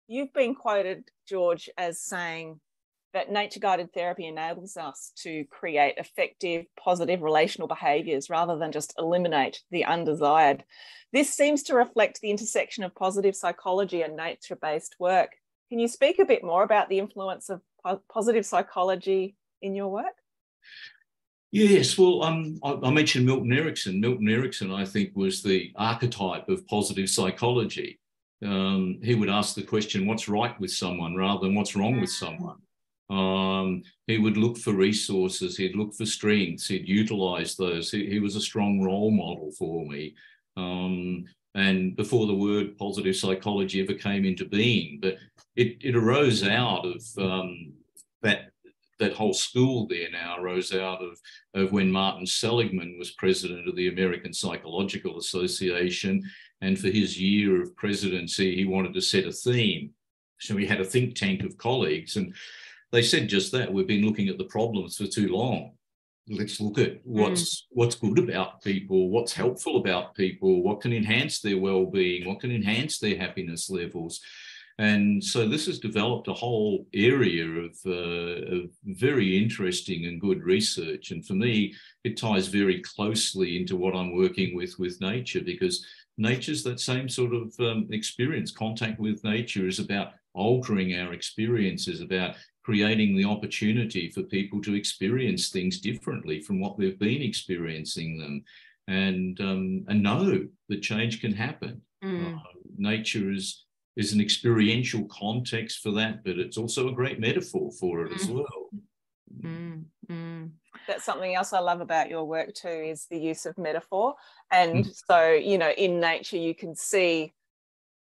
You've been quoted, George, as saying that nature-guided therapy enables us to create effective, positive relational behaviours rather than just eliminate the undesired. This seems to reflect the intersection of positive psychology and nature-based work. Can you speak a bit more about the influence of positive psychology in your work? Yes, well, I mentioned Milton Erickson. Milton Erickson, I think, was the archetype of positive psychology. He would ask the question, what's right with someone rather than what's wrong with someone. He would look for resources, he'd look for strengths, he'd utilise those. He was a strong role model for me. And before the word positive psychology ever came into being, but it arose out of that whole school there now arose out of when Martin Seligman was president of the American Psychological Association. And for his year of presidency, he wanted to set a theme. So he had a think tank of colleagues, and they said just that. We've been looking at the problems for too long. Let's look at what's good about people, what's helpful about people, what can enhance their well-being, what can enhance their happiness levels. And so this has developed a whole area of very interesting and good research. And for me, it ties very closely into what I'm working with nature, because nature's that same sort of experience. Contact with nature is about altering our experiences, about creating the opportunity for people to experience things differently from what they've been experiencing them, and know that change can happen. Nature is an experiential context for that, but it's also a great metaphor for it as well. That's something else I love about your work too, is the use of metaphor. And so, you know, in nature, you can see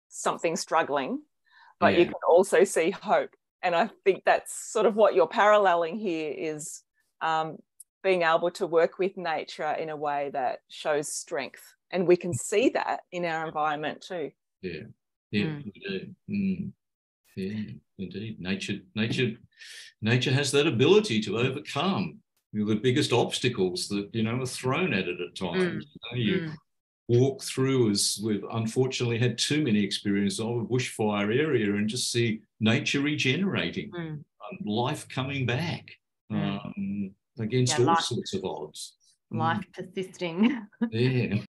something struggling, but you can also see hope. And I think that's sort of what you're paralleling here, is being able to work with nature in a way that shows strength. And we can see that in our environment too. We do. Yeah, indeed. Nature has that ability to overcome the biggest obstacles that, are thrown at it at times. You walk through, as we've unfortunately had too many experiences of, a bushfire area, and just see nature regenerating, life coming back against all sorts of odds. Life persisting. Yeah.